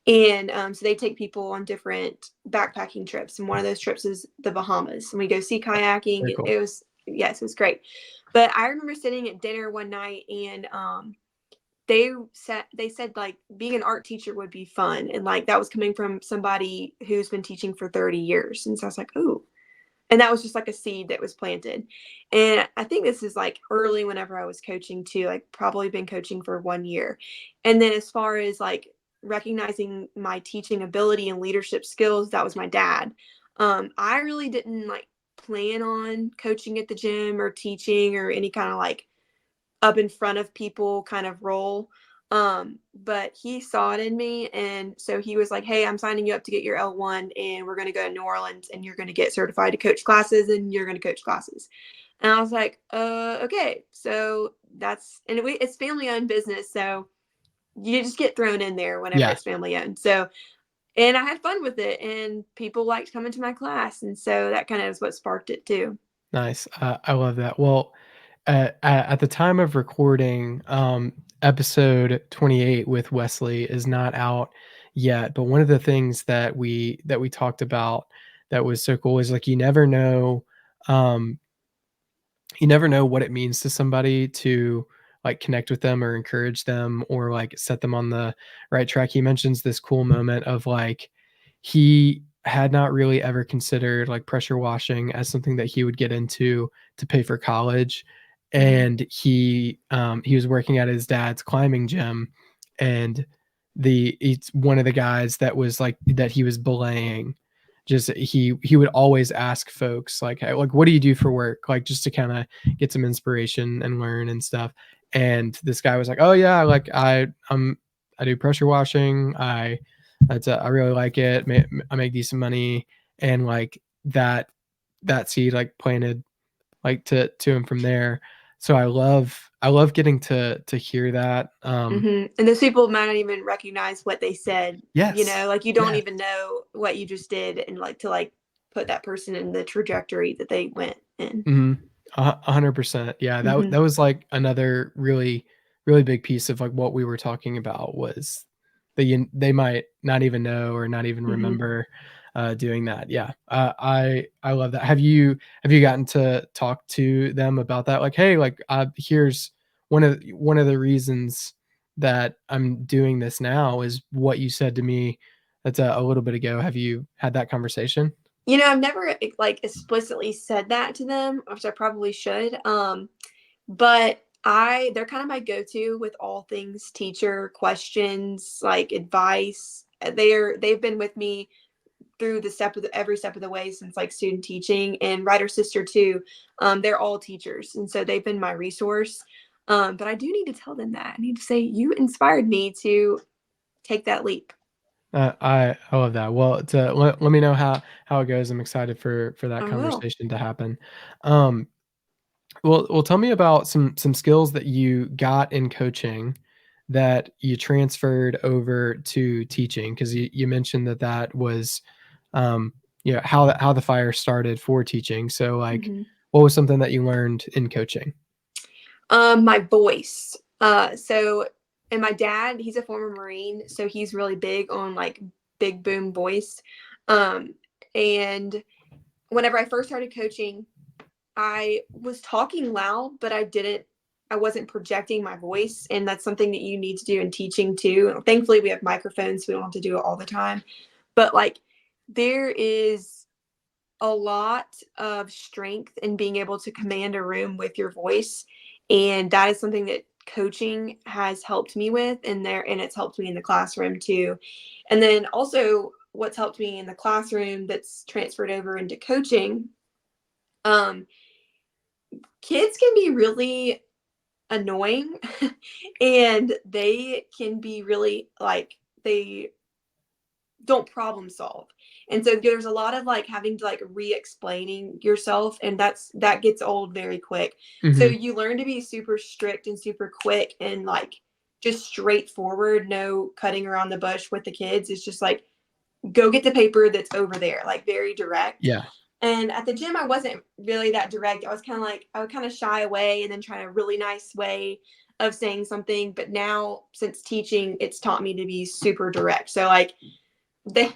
and so they take people on different backpacking trips. And one of those trips is the Bahamas, and we go sea Very kayaking. cool. It was yes, it was great. But I remember sitting at dinner one night, and they said like being an art teacher would be fun, and like that was coming from somebody who's been teaching for 30 years. And so I was like, ooh. And that was just like a seed that was planted. And I think this is like early whenever I was coaching too, like probably been coaching for 1 year. And then as far as like recognizing my teaching ability and leadership skills, that was my dad. I really didn't like plan on coaching at the gym or teaching or any kind of like up in front of people kind of role. But he saw it in me. And so he was like, hey, I'm signing you up to get your L1, and we're going to go to New Orleans, and you're going to get certified to coach classes, and you're going to coach classes. And I was like, okay. So it's family owned business. So you just get thrown in there whenever Yeah, it's family owned. So, and I had fun with it, and people liked coming to my class. And so that kind of is what sparked it too. nice. I love that. Well, at the time of recording, episode 28 with Wesley is not out yet. But one of the things that we talked about that was so cool is like um, you never know what it means to somebody to like connect with them or encourage them or like set them on the right track. He mentions this cool moment of like he had not really ever considered like pressure washing as something that he would get into to pay for college. Mm-hmm. And he was working at his dad's climbing gym, and it's one of the guys that was like that he was belaying. Just he would always ask folks like, "Hey, like what do you do for work?" Like just to kind of get some inspiration and learn and stuff. And this guy was like, "Oh yeah, like I do pressure washing. I really like it. I make decent money." And like that seed like planted like to him from there. So I love getting to hear that. And those people might not even recognize what they said, Yes. like you don't Yes. even know what you just did, and like to like put that person in the trajectory that they went in. Mhm. 100%. Yeah, that Hmm. was, like, another really big piece of, like, what we were talking about was they might not even know or not even Hmm. remember, doing that. Yeah, I love that. Have you gotten to talk to them about that? Like, "Hey, like, here's one of the reasons that I'm doing this now is what you said to me that's a little bit ago." Have you had that conversation? I've never like explicitly said that to them, which I probably should. But they're kind of my go-to with all things teacher questions, like advice. They've been with me through every step of the way since like student teaching, and writer sister too. They're all teachers, and so they've been my resource. But I do need to tell them that. I need to say you inspired me to take that leap. I love that. Well, let me know how it goes. I'm excited for that I will. conversation to happen. Um, well, tell me about some skills that you got in coaching that you transferred over to teaching because you mentioned that was, um, how the fire started for teaching. So like, Hmm. what was something that you learned in coaching? My voice. And my dad, he's a former Marine, so he's really big on like big boom voice. Um, and whenever I first started coaching, I was talking loud, but I didn't. I wasn't projecting my voice, and that's something that you need to do in teaching too. Thankfully, we have microphones, so we don't have to do it all the time. But like, there is a lot of strength in being able to command a room with your voice, and that is something that coaching has helped me with, and it's helped me in the classroom too. And then also, what's helped me in the classroom that's transferred over into coaching, um, kids can be really annoying and they can be really like they don't problem solve. And so there's a lot of like having to like re-explaining yourself, and that gets old very quick. So Mhm. you learn to be super strict and super quick and like just straightforward, no cutting around the bush with the kids. It's just like, go get the paper that's over there, like very direct. Yeah. And at the gym, I wasn't really that direct. I was kind of like, I would kind of shy away and then try a really nice way of saying something. But now, since teaching, it's taught me to be super direct. So like, they,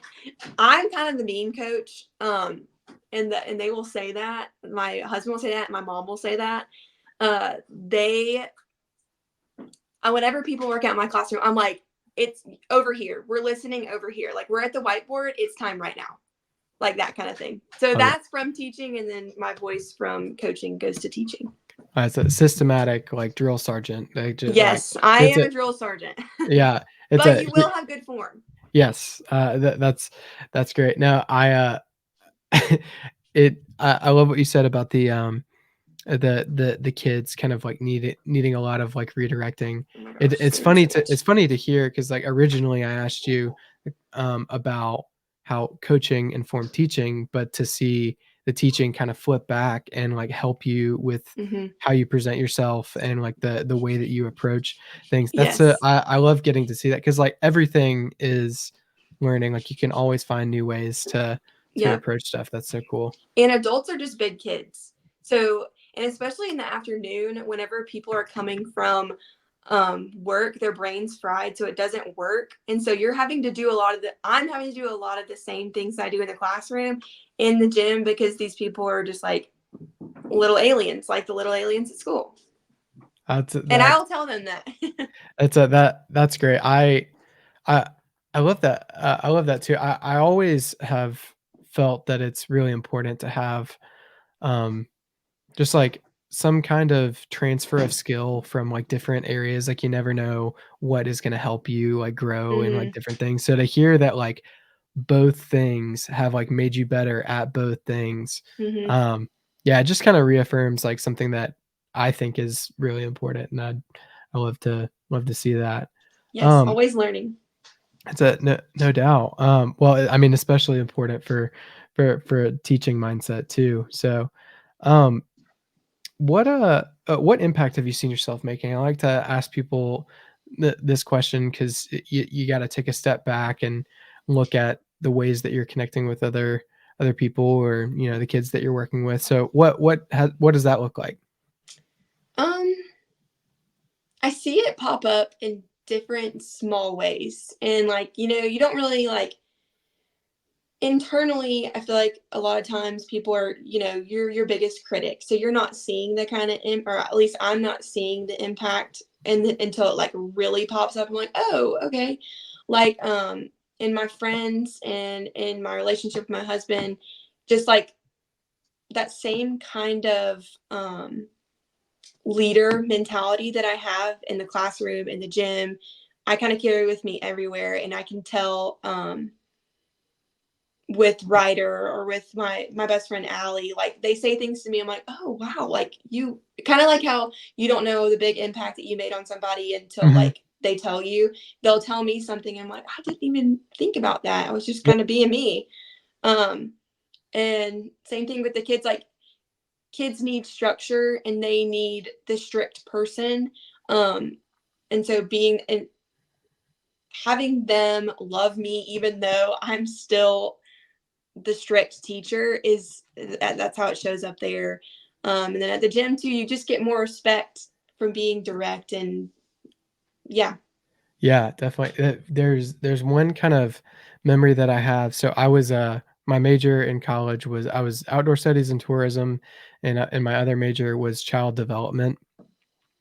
I'm kind of the mean coach. And they will say that. My husband will say that. My mom will say that. They, whenever people work out in my classroom, I'm like, it's over here. We're listening over here. Like, we're at the whiteboard. It's time right now, like that kind of thing. So Love it. that's from teaching, and then my voice from coaching goes to teaching. It's a systematic, like, drill sergeant. They just like Yes, I it's am a a drill sergeant, yeah, it's but a you will have good form. yes, that's great. No, I love what you said about the kids kind of like needing a lot of like redirecting. Oh my It, gosh, it's same funny so to much. hear because like originally I asked you about how coaching informed teaching, but to see the teaching kind of flip back and like help you with Mm-hmm. how you present yourself and like the way that you approach things. Yes. I love getting to see that because like everything is learning. Like you can always find new ways to Yeah. approach stuff. That's so cool. And adults are just big kids. So, and especially in the afternoon, whenever people are coming from work, their brain's fried, so it doesn't work. And so I'm having to do a lot of the same things I do in the classroom in the gym, because these people are just like little aliens, like the little aliens at school. That's And that I'll tell them that. that's great. I I love that. I love that too. I always have felt that it's really important to have um just like some kind of transfer of skill from like different areas. Like you never know what is going to help you like grow in like Hmm. different things. So to hear that like both things have like made you better at both things, Hmm. um, yeah, it just kind of reaffirms like something that I think is really important, and I love to see that. Yes, Um, always learning. it's a no doubt. Well, I mean, especially important for a teaching mindset too. So, um, what impact have you seen yourself making? I like to ask people this question because you got to take a step back and look at the ways that you're connecting with other people or the kids that you're working with. So what does that look like? Um, I see it pop up in different small ways. And like, you don't really like internally. I feel like a lot of times people are, you're your biggest critic. So you're not seeing the kind of, or at least I'm not seeing the impact until it like really pops up. I'm like, oh, okay. Like, in my friends and in my relationship with my husband, just like that same kind of, leader mentality that I have in the classroom, in the gym, I kind of carry with me everywhere. And I can tell, with Ryder or with my best friend Allie, like they say things to me. I'm like, oh wow, like you kind of like how you don't know the big impact that you made on somebody until Mhm. like they tell you. They'll tell me something. I'm like, I didn't even think about that. I was just Yeah, kind of being me. Um, and same thing with the kids. Like, kids need structure and they need the strict person. Um, and so being and having them love me, even though I'm still the strict teacher, that's how it shows up there. And then at the gym too, you just get more respect from being direct. And yeah. yeah, definitely. There's one kind of memory that I have. So I was my major in college was I was outdoor studies and tourism, and my other major was child development.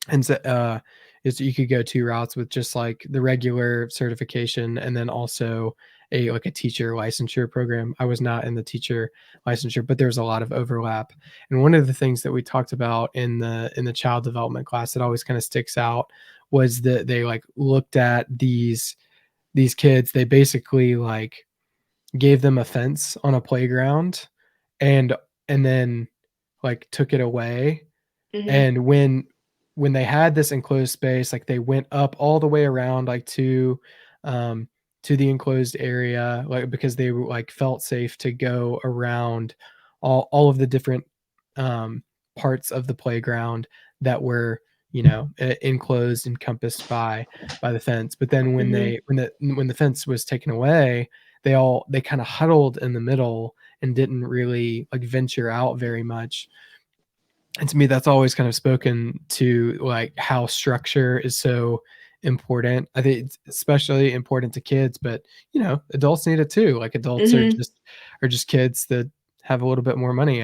And so, is you could go 2 routes with just, like, the regular certification and then also a teacher licensure program. I was not in the teacher licensure, but there's a lot of overlap. And one of the things that we talked about in the child development class that always kinda sticks out was that they, like, looked at these kids. They basically, like, gave them a fence on a playground and then, like, took it away, Mhm. and when they had this enclosed space, like, they went up all the way around, like, um, to the enclosed area, like, because they were, like, felt safe to go around all of the different, um, parts of the playground that were, enclosed, encompassed by the fence. But then Mhm. when the fence was taken away, they kinda huddled in the middle and didn't really, like, venture out very much. And to me, that's always kind of spoken to, like, how structure is so important. I think it's especially important to kids, but, adults need it too. Like, adults are Mhm. just kids that have a little bit more money.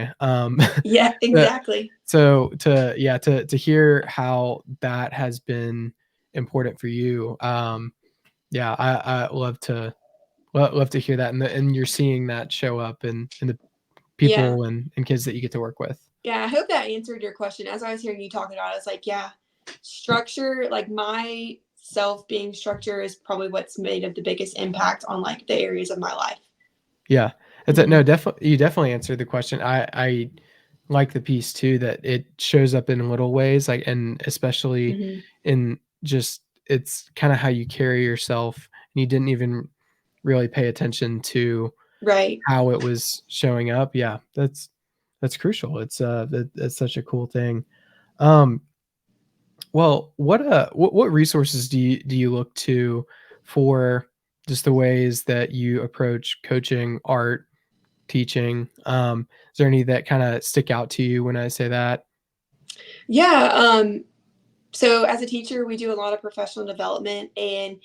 Yeah, But exactly. so to hear how that has been important for you, yeah, I love to hear that, and you're seeing that show up in the Yeah. people and kids that you get to work with. Yeah, I hope that answered your question. As I was hearing you talking about it, I was like, yeah, structure, like my self being structure is probably what's made of the biggest impact on like the areas of my life. Yeah. It's a Mhm. no, definitely you definitely answered the question. I like the piece too that it shows up in little ways, like, and especially Mhm. in just it's kinda how you carry yourself, and you didn't even really pay attention to Right. how it was showing up. Yeah, that's crucial. That's such a cool thing. Um, well, what resources do you look to for just the ways that you approach coaching, art, teaching? Is there any that kinda stick out to you when I say that? Yeah. So as a teacher, we do a lot of professional development, and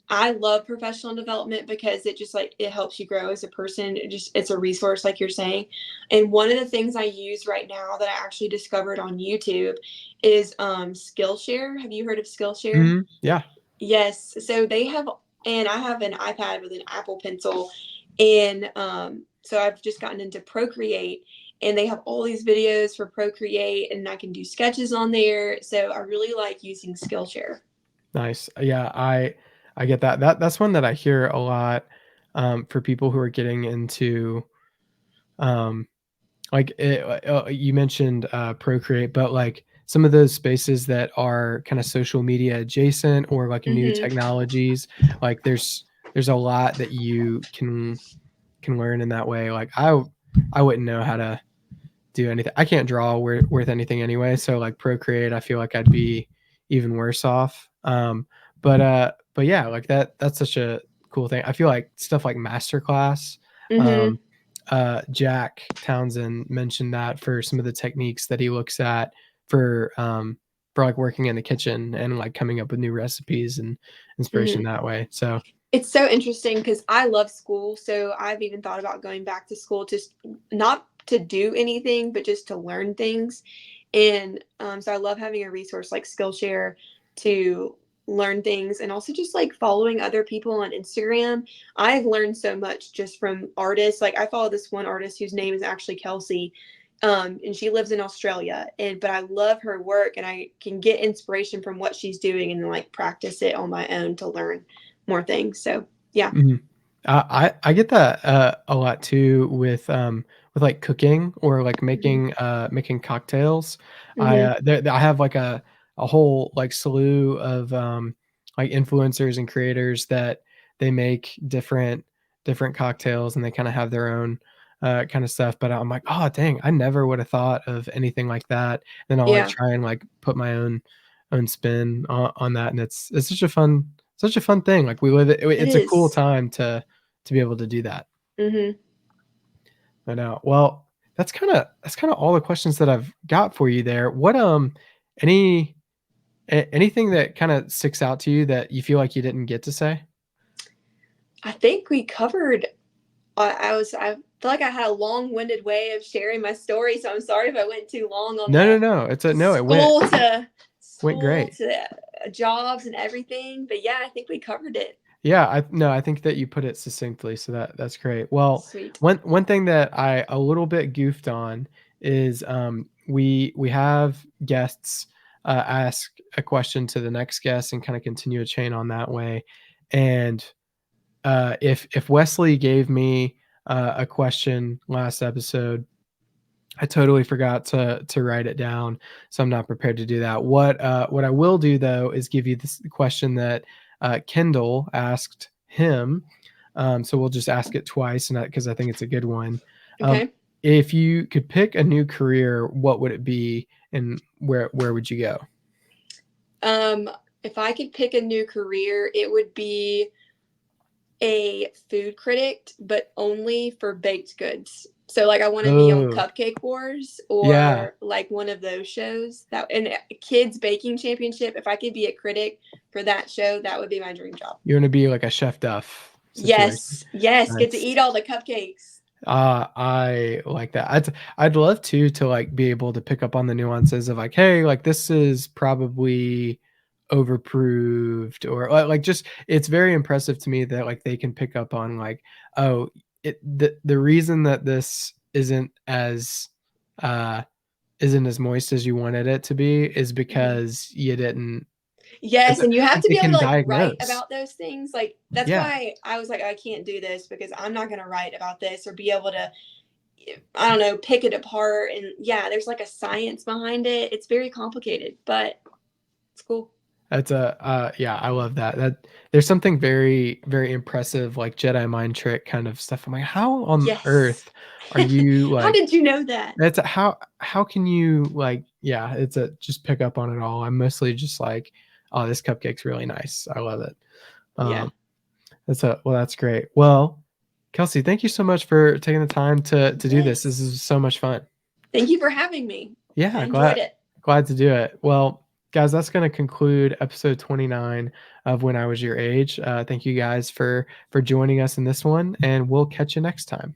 I love professional development because it just like it helps you grow as a person. It's a resource, like you're saying. And one of the things I use right now that I actually discovered on YouTube is Skillshare. Have you heard of Skillshare? Mhm. Yeah. Yes. So they have, and I have an iPad with an Apple Pencil, and so I've just gotten into Procreate, and they have all these videos for Procreate, and I can do sketches on there. So I really like using Skillshare. Nice. Yeah, I get that. That's one that I hear a lot, for people who are getting into, um, like, you mentioned, Procreate, but, like, some of those spaces that are kinda social media adjacent or, like, new Hmm. technologies, like, there's a lot that you can learn in that way. Like, I wouldn't know how to do anything. I can't draw worth anything anyway, so, like, Procreate, I feel like I'd be even worse off. But yeah, like, that's such a cool thing. I feel like stuff like Masterclass, Hmm. um, Jack Townsend mentioned that for some of the techniques that he looks at for, like, working in the kitchen and, like, coming up with new recipes and inspiration Hmm. that way, so It's so interesting because I love school. So I've even thought about going back to school, just not to do anything, but just to learn things. And so I love having a resource like Skillshare to learn things, and also just like following other people on Instagram. I've learned so much just from artists. Like I follow this one artist whose name is actually Kelsi. And she lives in Australia, and but I love her work, and I can get inspiration from what she's doing and then like practice it on my own to learn more things. So yeah. Mhm. I get that, a lot too with, like, cooking or, like, Hmm. making cocktails. Hmm. I have, like, a whole, like, slew of, like, influencers and creators that they make different cocktails, and they kinda have their own, kinda stuff, but I'm like, "Oh, dang, I never would have thought of anything like that." Then I'll, like, Yeah, try and, like, put my own spin on that, and it's such a fun thing, like, we live it it it's a cool is. time to be able to do that. Hmm. I know. Well, that's kinda all the questions that I've got for you there. Any anything that kinda sticks out to you that you feel like you didn't get to say? I think we covered. I feel like I had a long-winded way of sharing my story, so I'm sorry if I went too long on No, no, the no, it's a no, it school to went school great. to jobs and everything. But yeah, I think we covered it. Yeah, I think that you put it succinctly, so that's great. Well, Sweet. one thing that I a little bit goofed on is, we have guests, ask a question to the next guest and kinda continue a chain on that way, and, if Wesley gave me, a question last episode, I totally forgot to write it down, so I'm not prepared to do that. What I will do though is give you this question that Kendall asked him. So we'll just ask it twice, and because I think it's a good one. Um, Okay. if you could pick a new career, what would it be, and where would you go? Um, if I could pick a new career, it would be a food critic, but only for baked goods. So like I want to be on Oh, Cupcake Wars yeah. or like one of those shows that and kids baking championship. If I could be a critic for that show, that would be my dream job. You want to be like a Chef Duff situation. Yes, yes, get to Nice. eat all the cupcakes. I like that. I'd love to like be able to pick up on the nuances of like, hey, like this is probably overproved, or like just it's very impressive to me that like they can pick up on like, oh, the reason that this uh isn't as moist as you wanted it to be is Mhm. because you didn't. Yes, and you have Like to they be able to can like write diagnose. about those things. Like that's Yeah. why I was like, I can't do this because I'm not going to write about this or be able to I don't know, pick it apart. And yeah, there's like a science behind it. It's very complicated, but it's cool. That's a yeah, I love that. That there's something very, very impressive, like Jedi mind trick kind of stuff. I'm like, how on Yes. earth are you How like did you know that? that's how can you like yeah, it's a just pick up on it all. I'm mostly just like, oh, this cupcake's really nice. I love it. Yeah. Um that's great. Well, Kelsey, thank you so much for taking the time to do this. This Yes. is so much fun. Thank you for having me. I Yeah, enjoyed it. glad to do it. Well, guys, that's going to conclude episode 29 of When I Was Your Age. Thank you guys for joining us in this one, and we'll catch you next time.